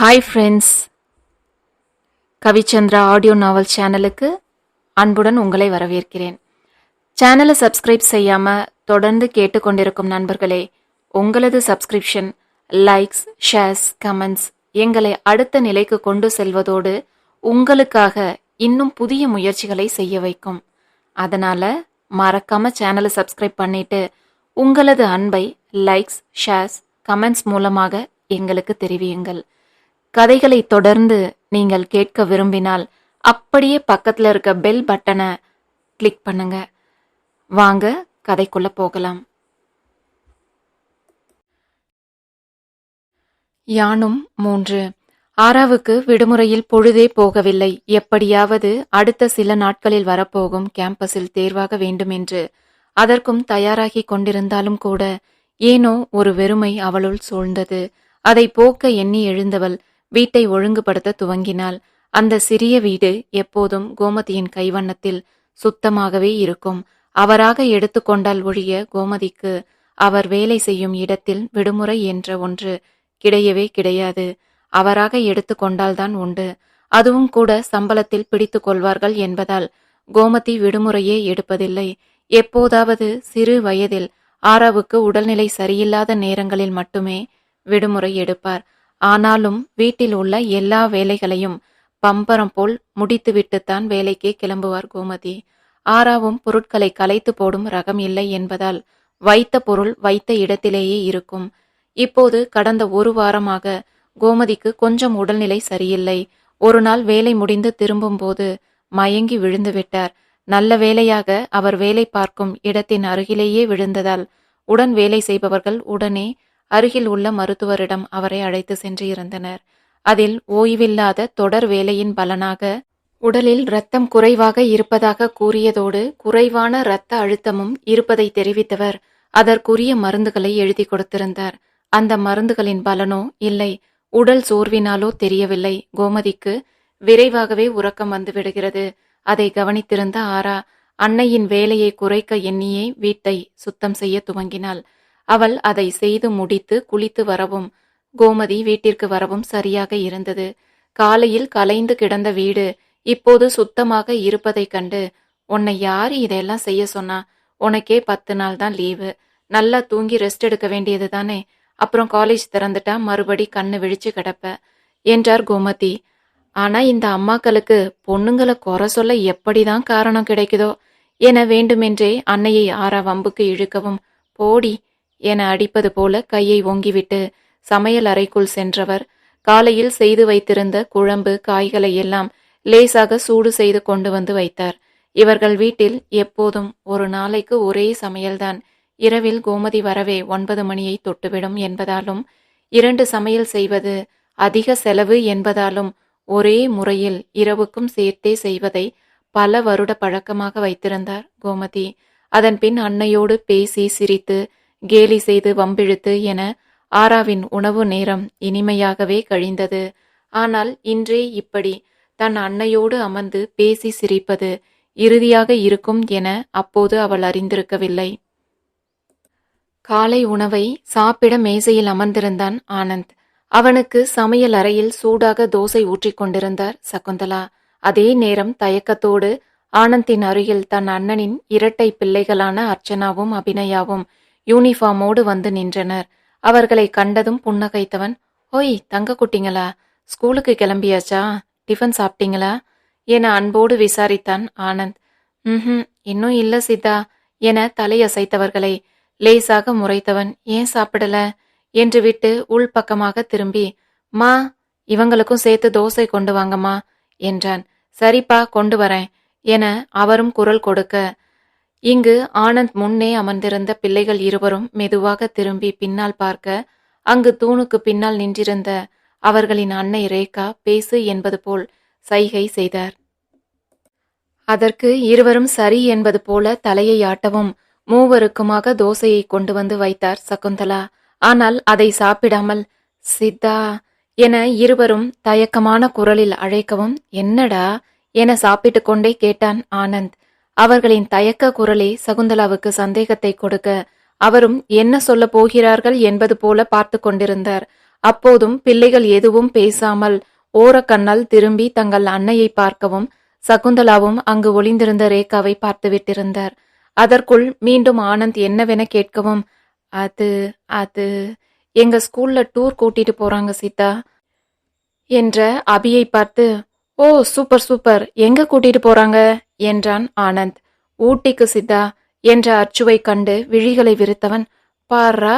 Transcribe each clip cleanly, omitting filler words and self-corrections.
Hi friends, Kavichandra audio நாவல் சேனலுக்கு அன்புடன் உங்களை வரவேற்கிறேன். சேனலை சப்ஸ்கிரைப் செய்யாமல் தொடர்ந்து கேட்டுக்கொண்டிருக்கும் நண்பர்களே, உங்களது சப்ஸ்கிரிப்ஷன், லைக்ஸ், ஷேர்ஸ், கமெண்ட்ஸ் எங்களை அடுத்த நிலைக்கு கொண்டு செல்வதோடு உங்களுக்காக இன்னும் புதிய முயற்சிகளை செய்ய வைக்கும். அதனால் மறக்காமல் சேனலை சப்ஸ்கிரைப் பண்ணிட்டு உங்களது அன்பை லைக்ஸ், ஷேர்ஸ், கமெண்ட்ஸ் மூலமாக எங்களுக்கு தெரிவியுங்கள். கதைகளை தொடர்ந்து நீங்கள் கேட்க விரும்பினால் அப்படியே பக்கத்தில் இருக்க பெல் பட்டனை கிளிக் பண்ணுங்க. வாங்க கதைக்குள்ள போகலாம். யானும் 3. ஆராவுக்கு விடுமுறையில் பொழுதே போகவில்லை. எப்படியாவது அடுத்த சில நாட்களில் வரப்போகும் கேம்பஸில் தேர்வாக வேண்டுமென்று அதற்கும் தயாராகி கொண்டிருந்தாலும் கூட ஏனோ ஒரு வெறுமை அவளுள் சூழ்ந்தது. அதை போக்க எண்ணி எழுந்தவள் வீட்டை ஒழுங்குபடுத்த துவங்கினாள். அந்த சிறிய வீடு எப்போதும் கோமதியின் கைவண்ணத்தில் சுத்தமாகவே இருக்கும். அவராக எடுத்துக்கொண்டால் ஒழிய கோமதிக்கு அவர் வேலை செய்யும் இடத்தில் விடுமுறை என்ற ஒன்று கிடையவே கிடையாது. அவராக எடுத்துக்கொண்டால்தான் உண்டு. அதுவும் கூட சம்பளத்தில் பிடித்து கொள்வார்கள் என்பதால் கோமதி விடுமுறையே எடுப்பதில்லை. எப்போதாவது சிறு வயதில் ஆராவுக்கு உடல்நிலை சரியில்லாத நேரங்களில் மட்டுமே விடுமுறை எடுப்பார். ஆனாலும் வீட்டில் உள்ள எல்லா வேலைகளையும் பம்பரம் போல் முடித்துவிட்டுத்தான் வேலைக்கே கிளம்புவார் கோமதி. ஆராவும் பொருட்களை கலைத்து போடும் ரகம் இல்லை என்பதால் வைத்த பொருள் வைத்த இடத்திலேயே இருக்கும். இப்போது கடந்த ஒரு வாரமாக கோமதிக்கு கொஞ்சம் உடல்நிலை சரியில்லை. ஒரு நாள் வேலை முடிந்து திரும்பும்போது மயங்கி விழுந்து விட்டார். நல்ல வேலையாக அவர் வேலை பார்க்கும் இடத்தின் அருகிலேயே விழுந்ததால் உடன் வேலை செய்பவர்கள் உடனே அருகில் உள்ள மருத்துவரிடம் அவரை அழைத்து சென்று இருந்தனர். அதில் ஓய்வில்லாத தொடர் வேலையின் பலனாக உடலில் இரத்தம் குறைவாக இருப்பதாக கூறியதோடு குறைவான இரத்த அழுத்தமும் இருப்பதை தெரிவித்தவர் அதற்குரிய மருந்துகளை எழுதி கொடுத்திருந்தார். அந்த மருந்துகளின் பலனோ இல்லை உடல் சோர்வினாலோ தெரியவில்லை. கோமதிக்கு விரைவாகவே உறக்கம் வந்து விடுகிறது. அதை கவனித்திருந்த ஆரா அன்னையின் வேலையை குறைக்க எண்ணியே வீட்டை சுத்தம் செய்ய துவங்கினாள். அவள் அதை செய்து முடித்து குளித்து வரவும் கோமதி வீட்டிற்கு வரவும் சரியாக இருந்தது. காலையில் கலைந்து கிடந்த வீடு இப்போது சுத்தமாக இருப்பதைக் கண்டு, உன்னை யாரு இதெல்லாம் செய்ய சொன்னா? உனக்கே 10 நாள் தான் லீவு. நல்லா தூங்கி ரெஸ்ட் எடுக்க வேண்டியது தானே. அப்புறம் காலேஜ் திறந்துட்டா மறுபடி கண்ணு விழிச்சு கிடப்ப என்றார் கோமதி. ஆனா இந்த அம்மாக்களுக்கு பொண்ணுங்களை குறை சொல்ல எப்படிதான் காரணம் கிடைக்குதோ என வேண்டுமென்றே அன்னையை ஆரா வம்புக்கு இழுக்கவும், போடி என அடிப்பது போல கையை ஓங்கிவிட்டு சமையல் அறைக்குள் சென்றவர் காலையில் செய்து வைத்திருந்த குழம்பு காய்களை எல்லாம் லேசாக சூடு செய்து கொண்டு வந்து வைத்தார். இவர்கள் வீட்டில் எப்போதும் ஒரு நாளைக்கு ஒரே சமையல்தான். இரவில் கோமதி வரவே 9 மணியை தொட்டுவிடும் என்பதாலும் 2 சமையல் செய்வது அதிக செலவு என்பதாலும் ஒரே முறையில் இரவுக்கும் சேர்த்தே செய்வதை பல வருட பழக்கமாக வைத்திருந்தார் கோமதி. அதன்பின் அன்னையோடு பேசி சிரித்து கேலி செய்து வம்பிழுத்து என ஆராவின் உணவு நேரம் இனிமையாகவே கழிந்தது. ஆனால் இன்றே இப்படி தன் அன்னையோடு அமர்ந்து பேசி சிரிப்பது இறுதியாக இருக்கும் என அப்போது அவள் அறிந்திருக்கவில்லை. காலை உணவை சாப்பிட மேசையில் அமர்ந்திருந்தான் ஆனந்த். அவனுக்கு சமையல் அறையில் சூடாக தோசை ஊற்றிக் கொண்டிருந்தார் சகுந்தலா. அதே நேரம் தயக்கத்தோடு ஆனந்தின் அருகில் தன் அண்ணனின் இரட்டை பிள்ளைகளான அர்ச்சனாவும் அபிநயாவும் யூனிஃபார்மோடு வந்து நின்றனர். அவர்களை கண்டதும் புன்னகைத்தவன், ஓய் தங்க குட்டிங்களா, ஸ்கூலுக்கு கிளம்பியாச்சா? டிஃபன் சாப்பிட்டீங்களா என அன்போடு விசாரித்தான் ஆனந்த். இன்னும் இல்ல சித்தா என தலையசைத்தவர்களை லேசாக முறைத்தவன், ஏன் சாப்பிடல என்று விட்டு உள்பக்கமாக திரும்பி, மா இவங்களுக்கும் சேர்த்து தோசை கொண்டு வாங்கம்மா என்றான். சரிப்பா கொண்டு வரேன் என அவரும் குரல் கொடுக்க, இங்கு ஆனந்த் முன்னே அமர்ந்திருந்த பிள்ளைகள் இருவரும் மெதுவாக திரும்பி பின்னால் பார்க்க, அங்கு தூணுக்கு பின்னால் நின்றிருந்த அவர்களின் அன்னை ரேகா பேசு என்பது போல் சைகை செய்தார். அதற்கு இருவரும் சரி என்பது போல தலையை ஆட்டவும் மூவருக்குமாக தோசையை கொண்டு வந்து வைத்தார் சகுந்தலா. ஆனால் அதை சாப்பிடாமல் சித்தா என இருவரும் தயக்கமான குரலில் அழைக்கவும், என்னடா என சாப்பிட்டு கொண்டே கேட்டான் ஆனந்த். அவர்களின் தயக்க குரலே சகுந்தலாவுக்கு சந்தேகத்தை கொடுக்க அவரும் என்ன சொல்ல போகிறார்கள் என்பது போல பார்த்து கொண்டிருந்தார். அப்போதும் பிள்ளைகள் எதுவும் பேசாமல் ஓரக்கண்ணால் திரும்பி தங்கள் அன்னையை பார்க்கவும் சகுந்தலாவும் அங்கு ஒளிந்திருந்த ரேகாவை பார்த்து விட்டிருந்தார். அதற்குள் மீண்டும் ஆனந்த் என்னவென கேட்கவும், அது அது எங்க ஸ்கூல்ல டூர் கூட்டிட்டு போறாங்க சீதா என்ற அபியை பார்த்து, ஓ சூப்பர் சூப்பர், எங்க கூட்டிட்டு போறாங்க என்றான் ஆனந்த். ஊட்டிக்கு சித்தா என்ற அச்சுவை கண்டு விழிகளை விரித்தவன், பாரா,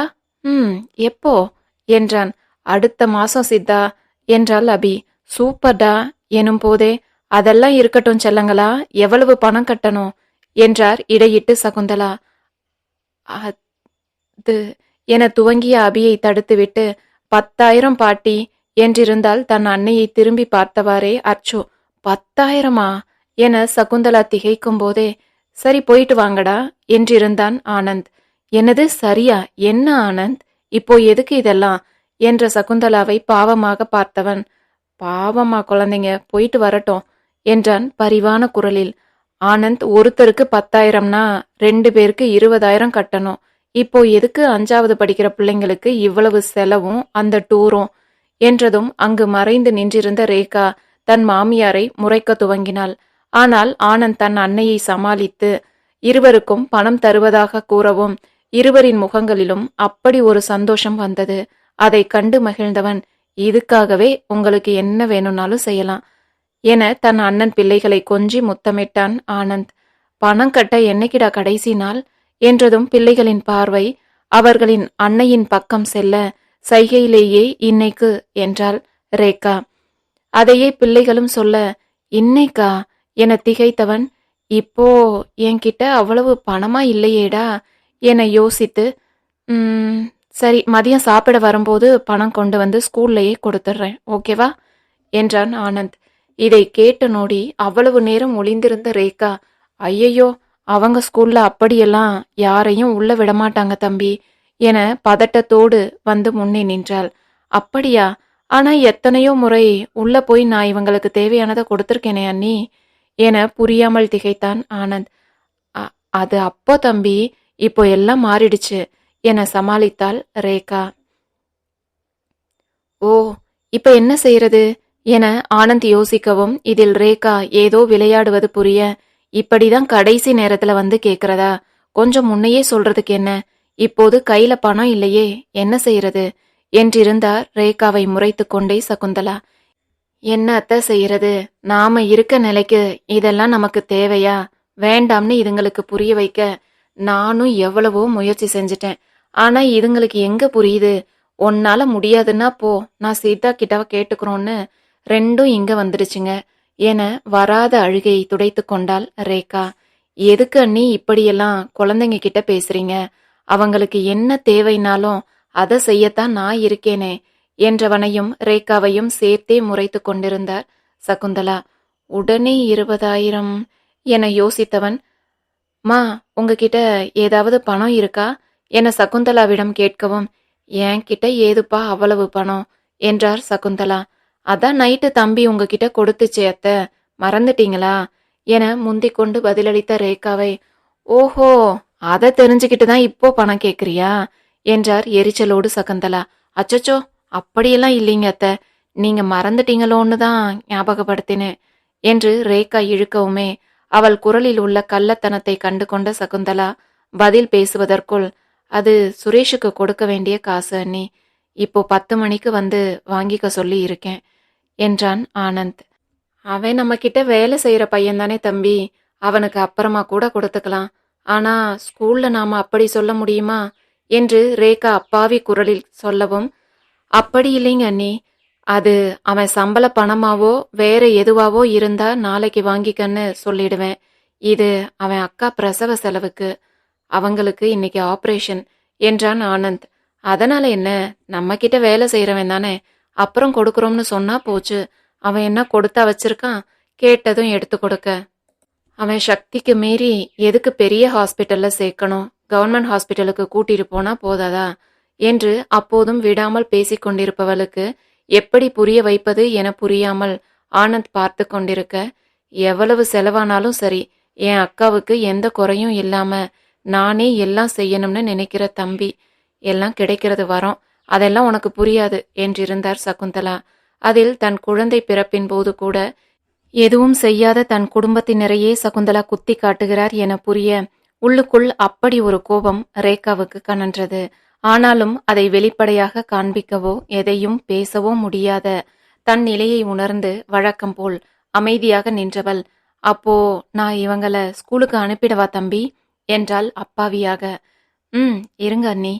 எப்போ என்றான். அடுத்த மாசம் சித்தா என்றாள் அபி. சூப்பர்டா எனும் போதே, அதெல்லாம் இருக்கட்டும் செல்லங்களா, எவ்வளவு பணம் கட்டணும் என்றார் இடையிட்டு சகுந்தலா. அது என துவங்கிய அபியை தடுத்துவிட்டு, 10,000 பாட்டி என்றிருந்தால் தன் அன்னையை திரும்பி பார்த்தவாறே அச்சு. 10,000 என சகுந்தலா திகைக்கும் போதே, சரி போயிட்டு வாங்கடா என்றிருந்தான் ஆனந்த். என்னது சரியா, என்ன ஆனந்த், இப்போ எதுக்கு இதெல்லாம் என்ற சகுந்தலாவை பாவமாக பார்த்தவன், பாவமா குழந்தைங்க, போயிட்டு வரட்டும் என்றான் பரிவான குரலில். ஆனந்த், ஒருத்தருக்கு 10,000னா 2 பேருக்கு 20,000 கட்டணும். இப்போ எதுக்கு 5வது படிக்கிற பிள்ளைங்களுக்கு இவ்வளவு செலவும் அந்த டூரும் என்றதும் அங்கு மறைந்து நின்றிருந்த ரேகா தன் மாமியாரை முறைக்க துவங்கினாள். ஆனால் ஆனந்த் தன் அன்னையை சமாளித்து இருவருக்கும் பணம் தருவதாக கூறவும் இருவரின் முகங்களிலும் அப்படி ஒரு சந்தோஷம் வந்தது. அதை கண்டு மகிழ்ந்தவன், இதுக்காகவே உங்களுக்கு என்ன வேணும்னாலும் செய்யலாம் என தன் அண்ணன் பிள்ளைகளை கொஞ்சி முத்தமிட்டான் ஆனந்த். பணம் கட்ட என்னைக்கிடா கடைசி நாள் என்றதும் பிள்ளைகளின் பார்வை அவர்களின் அன்னையின் பக்கம் செல்ல சைகையிலேயே இன்னைக்கு என்றாள் ரேகா. அதையே பிள்ளைகளும் சொல்ல, இன்னைக்கா என திகைத்தவன், இப்போ என்கிட்ட அவ்வளவு பணமா இல்லையேடா என யோசித்து, சரி மதியம் சாப்பிட வரும்போது பணம் கொண்டு வந்து ஸ்கூல்லையே கொடுத்துட்றேன், ஓகேவா என்றான் ஆனந்த். இதை கேட்ட நோடி அவ்வளவு நேரம் ஒளிந்திருந்த ரேகா, ஐயையோ, அவங்க ஸ்கூல்ல அப்படியெல்லாம் யாரையும் உள்ள விடமாட்டாங்க தம்பி என பதட்டத்தோடு வந்து முன்னே நின்றாள். அப்படியா, ஆனா எத்தனையோ முறை உள்ள போய் நான் இவங்களுக்கு தேவையானதை கொடுத்துருக்கேனே அண்ணி என புரியாமல் திகைத்தான் ஆனந்த். அது அப்போ தம்பி, இப்போ எல்லாம் மாறிடுச்சு என சமாளித்தாள் ரேகா. ஓ, இப்ப என்ன செய்யறது என ஆனந்த் யோசிக்கவும் இதில் ரேகா ஏதோ விளையாடுவது புரிய, இப்படிதான் கடைசி நேரத்துல வந்து கேக்குறதா, கொஞ்சம் முன்னையே சொல்றதுக்கு என்ன, இப்போது கையில பணம் இல்லையே, என்ன செய்யறது என்றிருந்தார் ரேகாவை முறைத்து கொண்டே சகுந்தலா. என்ன அத்தை செய்யறது, நாம இருக்க நிலைக்கு இதெல்லாம் நமக்கு தேவையா, வேண்டாம்னு இதுங்களுக்கு புரிய வைக்க நானும் எவ்வளவோ முயற்சி செஞ்சிட்டேன். ஆனா இதுங்களுக்கு எங்க புரியுது, உன்னால முடியாதுன்னா போ, நான் சீதா கிட்டவ கேட்டுக்கிறோன்னு ரெண்டும் இங்க வந்துடுச்சுங்க என வராத அழுகையை துடைத்து கொண்டாள் ரேகா. எதுக்கு அண்ணி இப்படியெல்லாம் குழந்தைங்க கிட்ட பேசுறீங்க, அவங்களுக்கு என்ன தேவைனாலும் அதை செய்யத்தான் நான் இருக்கேனே என்றவனையும் ரேகாவையும் சேர்த்தே முறைத்து கொண்டிருந்தார் சகுந்தலா. உடனே 20,000 என யோசித்தவன், மா உங்ககிட்ட ஏதாவது பணம் இருக்கா என சகுந்தலாவிடம் கேட்கவும், என்கிட்ட ஏதுப்பா அவ்வளவு பணம் என்றார் சகுந்தலா. அதான் நைட்டு தம்பி உங்ககிட்ட கொடுத்துச்சே அத்தை, மறந்துட்டீங்களா என முந்திக் கொண்டு பதிலளித்த ரேகாவை, ஓஹோ, அதை தெரிஞ்சுக்கிட்டு தான் இப்போ பணம் கேட்குறியா என்றார் எரிச்சலோடு சகுந்தலா. அச்சச்சோ, அப்படியெல்லாம் இல்லைங்க அத்தை, நீங்க மறந்துட்டீங்களோன்னு தான் ஞாபகப்படுத்தினேன் என்று ரேகா இழுக்கவுமே அவள் குரலில் உள்ள கள்ளத்தனத்தை கண்டு கொண்ட சகுந்தலா பதில் பேசுவதற்குள், அது சுரேஷுக்கு கொடுக்க வேண்டிய காசு அண்ணி, இப்போ 10 மணிக்கு வந்து வாங்கிக்க சொல்லி இருக்கேன் என்றான் ஆனந்த். அவன் நம்ம கிட்ட வேலை செய்யற பையன்தானே தம்பி, அவனுக்கு அப்புறமா கூட கொடுத்துக்கலாம். ஆனா ஸ்கூல்ல நாம அப்படி சொல்ல முடியுமா என்று ரேகா அப்பாவி குரலில் சொல்லவும், அப்படி இல்லைங்க அண்ணி, அது அவன் சம்பள பணமாவோ வேற எதுவாவோ இருந்தா நாளைக்கு வாங்கிக்கன்னு சொல்லிடுவேன். இது அவன் அக்கா பிரசவ செலவுக்கு, அவங்களுக்கு இன்னைக்கு ஆபரேஷன் என்றான் ஆனந்த். அதனால என்ன, நம்ம கிட்ட வேலை செய்யறவன் தானே, அப்புறம் கொடுக்கறோம்னு சொன்னா போச்சு. அவன் என்ன கொடுத்தா வச்சிருக்கான், கேட்டதும் எடுத்து கொடுக்க. அவன் சக்திக்கு மீறி எதுக்கு பெரிய ஹாஸ்பிட்டல்ல சேர்க்கணும், கவர்மெண்ட் ஹாஸ்பிட்டலுக்கு கூட்டிட்டு போனா போதாதா என்று அப்போதும் விடாமல் பேசிக் கொண்டிருப்பவளுக்கு எப்படி புரிய வைப்பது என புரியாமல் ஆனந்த் பார்த்து கொண்டிருக்க, எவ்வளவு செலவானாலும் சரி, என் அக்காவுக்கு எந்த குறையும் இல்லாம நானே எல்லாம் செய்யணும்னு நினைக்கிற தம்பி, எல்லாம் கிடைக்கிறது வரோம், அதெல்லாம் உனக்கு புரியாது என்றிருந்தார் சகுந்தலா. அதில் தன் குழந்தை பிறப்பின் போது கூட எதுவும் செய்யாத தன் குடும்பத்தினரையே சகுந்தலா குத்தி காட்டுகிறார் என புரிய உள்ளுக்குள் அப்படி ஒரு கோபம் ரேகாவுக்கு கனன்றது. ஆனாலும் அதை வெளிப்படையாக காண்பிக்கவோ எதையும் பேசவோ முடியாத தன் நிலையை உணர்ந்து வழக்கம் போல் அமைதியாக நின்றவள், அப்போ நான் இவங்கள ஸ்கூலுக்கு அனுப்பிடவா தம்பி என்றாள் அப்பாவியாக. இருங்க அண்ணி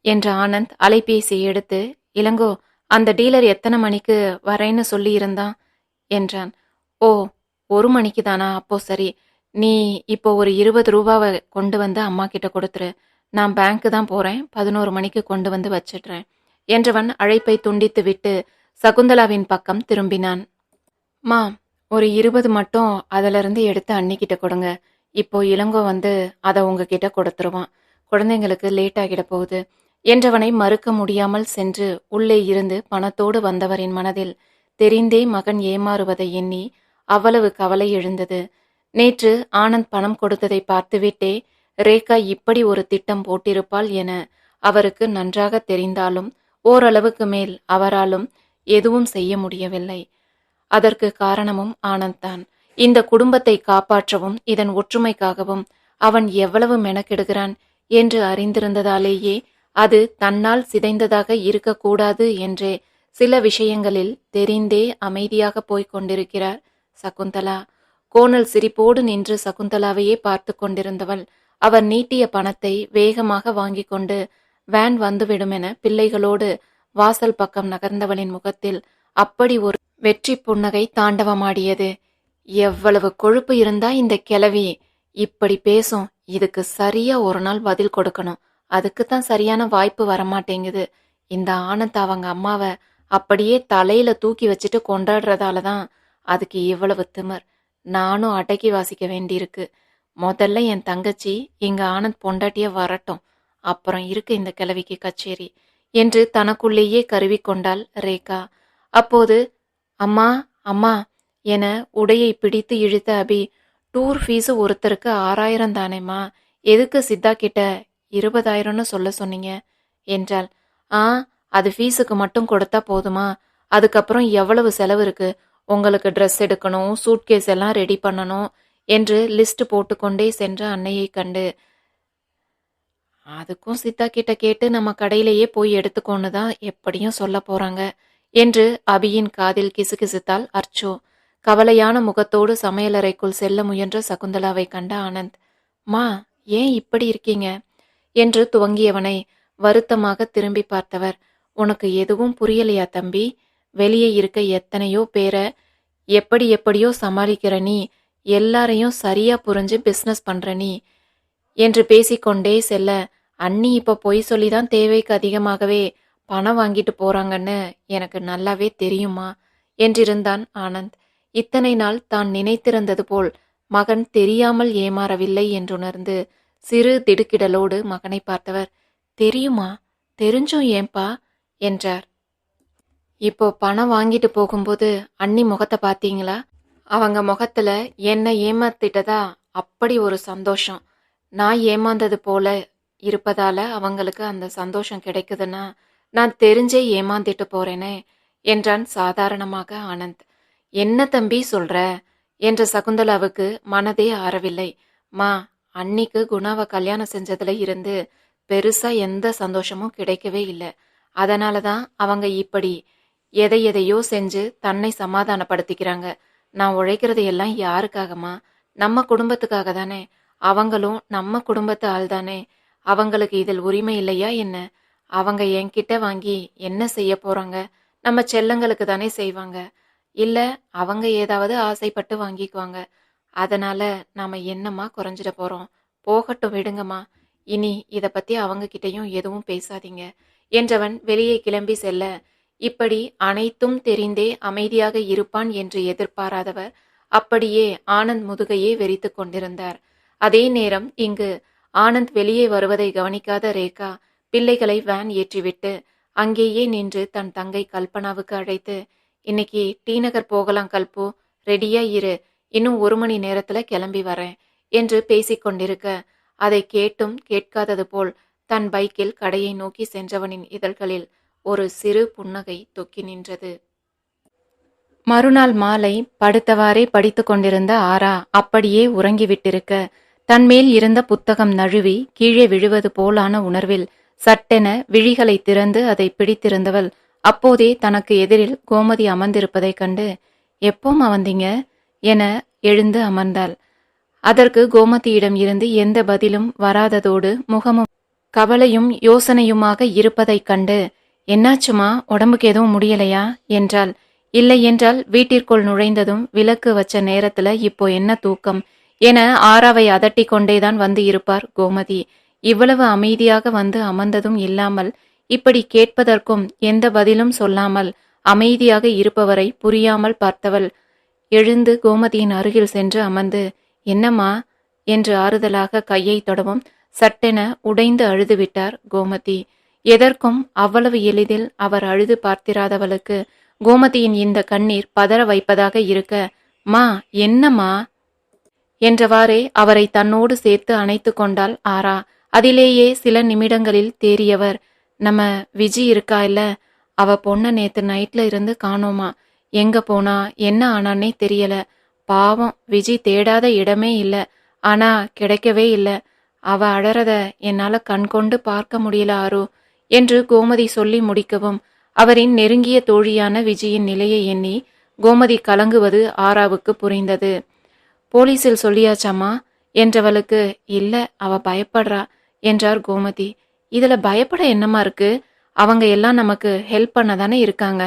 என்ற ஆனந்த் அலைபேசியை எடுத்து, இளங்கோ, அந்த டீலர் எத்தனை மணிக்கு வரேன்னு சொல்லி இருந்தான் என்றான். ஓ, 1 மணிக்கு தானா? அப்போ சரி, நீ இப்போ ஒரு 20 ரூபாவை கொண்டு வந்து அம்மா கிட்ட கொடுத்துரு. நான் பேங்க்கு தான் போறேன், 11 மணிக்கு கொண்டு வந்து வச்சிடுறேன் என்றவன் அழைப்பை துண்டித்து விட்டு சகுந்தலாவின் பக்கம் திரும்பினான். மா, ஒரு 20 மட்டும் அதிலிருந்து எடுத்து அண்ணிக்கிட்ட கொடுங்க. இப்போ இளங்கோ வந்து அதை உங்ககிட்ட கொடுத்துருவான். குழந்தைங்களுக்கு லேட் ஆகிட போகுது என்றவனை மறுக்க முடியாமல் சென்று உள்ளே இருந்து பணத்தோடு வந்தவரின் மனதில் தெரிந்தே மகன் ஏமாறுவதை எண்ணி அவ்வளவு கவலை எழுந்தது. நேற்று ஆனந்த் பணம் கொடுத்ததை பார்த்துவிட்டே ரேகா இப்படி ஒரு திட்டம் போட்டிருப்பாள் என அவருக்கு நன்றாக தெரிந்தாலும் ஓரளவுக்கு மேல் அவராலும் எதுவும் செய்ய முடியவில்லை. அதற்கு காரணமும் ஆனந்த் தான். இந்த குடும்பத்தை காப்பாற்றவும் இதன் ஒற்றுமைக்காகவும் அவன் எவ்வளவு மெனக்கெடுகிறான் என்று அறிந்திருந்ததாலேயே அது தன்னால் சிதைந்ததாக இருக்கக்கூடாது என்றே சில விஷயங்களில் தெரிந்தே அமைதியாக போய்க் கொண்டிருக்கிறார் சகுந்தலா. கோணல் சிரிப்போடு நின்று சகுந்தலாவையே பார்த்து கொண்டிருந்தவள் அவர் நீட்டிய பணத்தை வேகமாக வாங்கி கொண்டு வேன் வந்துவிடுமென பிள்ளைகளோடு வாசல் பக்கம் நகர்ந்தவளின் முகத்தில் அப்படி ஒரு வெற்றி புன்னகை தாண்டவமாடியது. எவ்வளவு கொழுப்பு இருந்தா இந்த கிழவி இப்படி பேசும்? இதுக்கு சரியா ஒரு நாள் பதில் கொடுக்கணும். அதுக்குத்தான் சரியான வாய்ப்பு வரமாட்டேங்குது. இந்த ஆனந்த் அவங்க அம்மாவை அப்படியே தலையில தூக்கி வச்சுட்டு கொண்டாடுறதால தான் அதுக்கு இவ்வளவு திமிர். நானும் அடக்கி வாசிக்க வேண்டியிருக்கு. முதல்ல என் தங்கச்சி இங்க ஆனந்த் பொண்டாட்டிய வரட்டும், அப்புறம் இருக்கு இந்த கிழவிக்கு கச்சேரி என்று தனக்குள்ளேயே கருவிக்கொண்டாள் ரேகா. அப்போது அம்மா அம்மா என உடையை பிடித்து இழுத்த அபி, டூர் ஃபீஸு ஒருத்தருக்கு 6000 தானேம்மா, எதுக்கு சித்தா கிட்ட 20,000ன்னு சொல்ல சொன்னீங்க என்றாள். அது ஃபீஸுக்கு மட்டும் கொடுத்தா போதுமா? அதுக்கப்புறம் எவ்வளவு செலவு இருக்கு? உங்களுக்கு ட்ரெஸ் எடுக்கணும், சூட்கேஸ் எல்லாம் ரெடி பண்ணணும் என்று லிஸ்ட் போட்டுக்கொண்டே சென்ற அன்னையை கண்டு, அதுக்கும் சித்தா கிட்ட கேட்டு நம்ம கடையிலேயே போய் எடுத்துக்கோன்னு தான் எப்படியும் சொல்ல போறாங்க என்று அபியின் காதில் கிசுகிசுத்தாள் அர்ச்சோ. கவலையான முகத்தோடு சமையலறைக்குள் செல்ல முயன்ற சகுந்தலாவை கண்ட ஆனந்த், மா, ஏன் இப்படி இருக்கீங்க என்று துவங்கியவனை வருத்தமாக திரும்பி பார்த்தவர், உனக்கு எதுவும் புரியலையா தம்பி? வெளியே இருக்க எத்தனையோ பேரை எப்படியோ சமாளிக்கிற நீ, எல்லாரையும் சரியா புரிஞ்சு பிஸ்னஸ் பண்ற நீ என்று பேசிக்கொண்டே செல்ல, அண்ணி இப்ப பொய் சொல்லிதான் தேவைக்கு அதிகமாகவே பணம் வாங்கிட்டு போறாங்கன்னு எனக்கு நல்லாவே தெரியுமா என்றிருந்தான் ஆனந்த். இத்தனை நாள் தான் நினைத்திருந்தது போல் மகன் தெரியாமல் ஏமாறவில்லை என்றுணர்ந்து சிறு திடுக்கிடலோடு மகனை பார்த்தவர், தெரியுமா? தெரிஞ்சும் ஏன்பா என்றார். இப்போ பணம் வாங்கிட்டு போகும்போது அண்ணி முகத்தை பார்த்தீங்களா? அவங்க முகத்துல என்ன ஏமாத்திட்டதா அப்படி ஒரு சந்தோஷம். நான் ஏமாந்தது போல இருப்பதால அவங்களுக்கு அந்த சந்தோஷம் கிடைக்குதுன்னா நான் தெரிஞ்சே ஏமாந்திட்டு போறேனே என்றான் சாதாரணமாக ஆனந்த். என்ன தம்பி சொல்ற என்ற சகுந்தலாவுக்கு மனதே ஆறவில்லை. மா, அன்னிக்கு குணாவை கல்யாணம் செஞ்சதுல இருந்து பெருசா எந்த சந்தோஷமும் கிடைக்கவே இல்லை. அதனாலதான் அவங்க இப்படி எதையோ செஞ்சு தன்னை சமாதானப்படுத்திக்கிறாங்க. நான் உழைக்கிறது எல்லாம் யாருக்காகமா? நம்ம குடும்பத்துக்காக தானே. அவங்களும் நம்ம குடும்பத்து ஆள் தானே. அவங்களுக்கு இதில் உரிமை இல்லையா என்ன? அவங்க என்கிட்ட வாங்கி என்ன செய்ய போறாங்க? நம்ம செல்லங்களுக்கு தானே செய்வாங்க. இல்ல அவங்க ஏதாவது ஆசைப்பட்டு வாங்கிக்குவாங்க. அதனால நாம என்னமா குறைஞ்சிட போறோம்? போகட்டும், விடுங்கம்மா. இனி இத பத்தி அவங்க கிட்டையும் எதுவும் பேசாதீங்க என்றவன் வெளியே கிளம்பி செல்ல, இப்படி அனைத்தும் தெரிந்தே அமைதியாக இருப்பான் என்று எதிர்பாராதவர் அப்படியே ஆனந்த் முதுகையே வெறித்து கொண்டிருந்தார். அதே நேரம் இங்கு ஆனந்த் வெளியே வருவதை கவனிக்காத ரேகா பிள்ளைகளை வேன் ஏற்றிவிட்டு அங்கேயே நின்று தன் தங்கை கல்பனாவுக்கு அழைத்து, இன்னைக்கு டி நகர் போகலாம் கல்பு, ரெடியா இரு, இன்னும் 1 மணி நேரத்துல கிளம்பி வரேன் என்று பேசிக்கொண்டிருக்க, அதை கேட்டும் கேட்காதது போல் தன் பைக்கில் கடையை நோக்கி சென்றவனின் இதழ்களில் ஒரு சிறு புன்னகை தொக்கி நின்றது. மறுநாள் மாலை படுத்தவாறே படித்து கொண்டிருந்த ஆரா அப்படியே உறங்கிவிட்டிருக்க, தன்மேல் இருந்த புத்தகம் நழுவி கீழே விழுவது போலான உணர்வில் சட்டென விழிகளை திறந்து அதை பிடித்திருந்தவள் அப்போதே தனக்கு எதிரில் கோமதி அமர்ந்திருப்பதைக் கண்டு, எப்போம்மா வந்தீங்க என எழுந்து அமர்ந்தாள். அதற்கு கோமதியிடம் இருந்து எந்த பதிலும் வராததோடு முகமும் கவலையும் யோசனையுமாக இருப்பதைக் கண்டு, என்னாச்சுமா, உடம்புக்கு எதுவும் முடியலையா என்றாள். இல்லை என்றால் வீட்டிற்குள் நுழைந்ததும் விளக்கு வச்ச நேரத்துல இப்போ என்ன தூக்கம் என ஆராவை அதட்டி கொண்டேதான் வந்து இருப்பார் கோமதி. இவ்வளவு அமைதியாக வந்து அமர்ந்ததும் இல்லாமல் இப்படி கேட்பதற்கும் எந்த பதிலும் சொல்லாமல் அமைதியாக இருப்பவரை புரியாமல் பார்த்தவள் எழுந்து கோமதியின் அருகில் சென்று அமர்ந்து, என்னம்மா என்று ஆறுதலாக கையை தொடவும் சட்டென உடைந்து அழுதுவிட்டார் கோமதி. எதற்கும் அவ்வளவு எளிதில் அவர் அழுது பார்த்திராதவளுக்கு கோமதியின் இந்த கண்ணீர் பதற வைப்பதாக இருக்க, மா என்னம்மா என்றவாறே அவரை தன்னோடு சேர்த்து அணைத்து கொண்டாள் ஆரா. அதிலேயே சில நிமிடங்களில் தேறியவர், நம்ம விஜி இருக்கா இல்ல, அவ பொண்ண நேத்து நைட்ல இருந்து காணோமா, எங்க போனா என்ன ஆனானே தெரியல, பாவம் விஜி தேடாத இடமே இல்ல, ஆனா கிடைக்கவே இல்ல, அவ அழறத என்னால கண்கொண்டு பார்க்க முடியல ஆரோ என்று கோமதி சொல்லி முடிக்கவும் அவரின் நெருங்கிய தோழியான விஜயின் நிலையை எண்ணி கோமதி கலங்குவது ஆராவுக்கு புரிந்தது. போலீஸில் சொல்லியாச்சாமா என்றவளுக்கு, இல்ல அவ பயப்படுறா என்றார் கோமதி. இதுல பயப்பட என்னமா இருக்கு, அவங்க எல்லாம் நமக்கு ஹெல்ப் பண்ண தானே இருக்காங்க,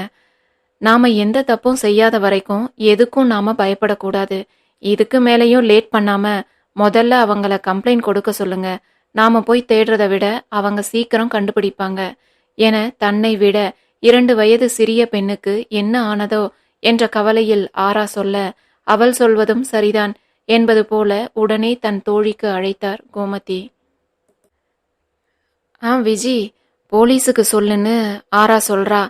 நாம எந்த தப்பும் செய்யாத வரைக்கும் எதுக்கும் நாம பயப்படக்கூடாது, இதுக்கு மேலேயும் லேட் பண்ணாம முதல்ல அவங்கள கம்ப்ளைண்ட் கொடுக்க சொல்லுங்க, நாம போய் தேடுறதை விட அவங்க சீக்கிரம் கண்டுபிடிப்பாங்க என தன்னை விட 2 வயது சிறிய பெண்ணுக்கு என்ன ஆனதோ என்ற கவலையில் ஆரா சொல்ல, அவள் சொல்வதும் சரிதான் என்பது போல உடனே தன் தோழிக்கு அழைத்தார் கோமதி. விஜி போலீஸுக்கு சொல்லுன்னு ஆரா சொல்றா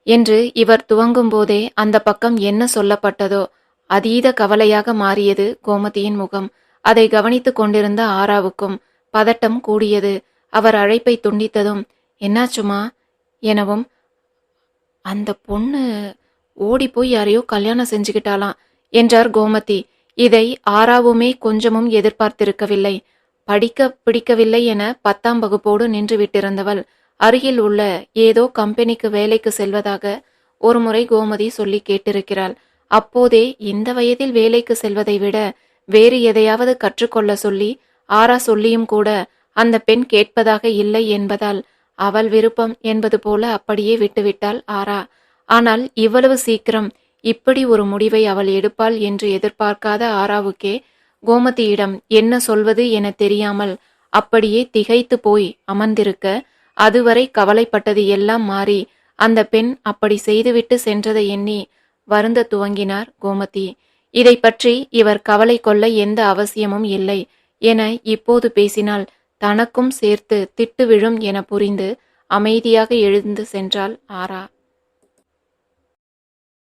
என்று இவர் துவங்கும் போதே அந்த பக்கம் என்ன சொல்லப்பட்டதோ அதீத கவலையாக மாறியது கோமதியின் முகம். அதை கவனித்துக் கொண்டிருந்த ஆராவுக்கும் பதட்டம் கூடியது. அவர் அழைப்பை துண்டித்ததும், என்னாச்சுமா எனவும், அந்த பொண்ணு ஓடி போய் யாரையோ கல்யாணம் செஞ்சுக்கிட்டாலாம் என்றார் கோமதி. இதை ஆராவுமே கொஞ்சமும் எதிர்பார்த்திருக்கவில்லை. படிக்க பிடிக்கவில்லை என 10ஆம் வகுப்போடு நின்று விட்டிருந்தவள் அருகில் உள்ள ஏதோ கம்பெனிக்கு வேலைக்கு செல்வதாக ஒருமுறை கோமதி சொல்லி கேட்டிருக்கிறாள். அப்போதே இந்த வயதில் வேலைக்கு செல்வதை விட வேறு எதையாவது கற்றுக்கொள்ள சொல்லி ஆரா சொல்லியும் கூட அந்த பெண் கேட்பதாக இல்லை என்பதால் அவள் விருப்பம் என்பது போல அப்படியே விட்டுவிட்டாள் ஆரா. ஆனால் இவ்வளவு சீக்கிரம் இப்படி ஒரு முடிவை அவள் எடுப்பாள் என்று எதிர்பார்க்காத ஆராவுக்கே கோமதியிடம் என்ன சொல்வது என தெரியாமல் அப்படியே திகைத்து போய் அமர்ந்திருக்க, அதுவரை கவலைப்பட்டது எல்லாம் மாறி அந்த பெண் அப்படி செய்துவிட்டு சென்றதை எண்ணி வருந்த துவங்கினார் கோமதி. இதை பற்றி இவர் கவலை கொள்ள எந்த அவசியமும் இல்லை என இப்போது பேசினால் தனக்கும் சேர்த்து திட்டு விழும் என புரிந்து அமைதியாக எழுந்து சென்றாள் ஆரா.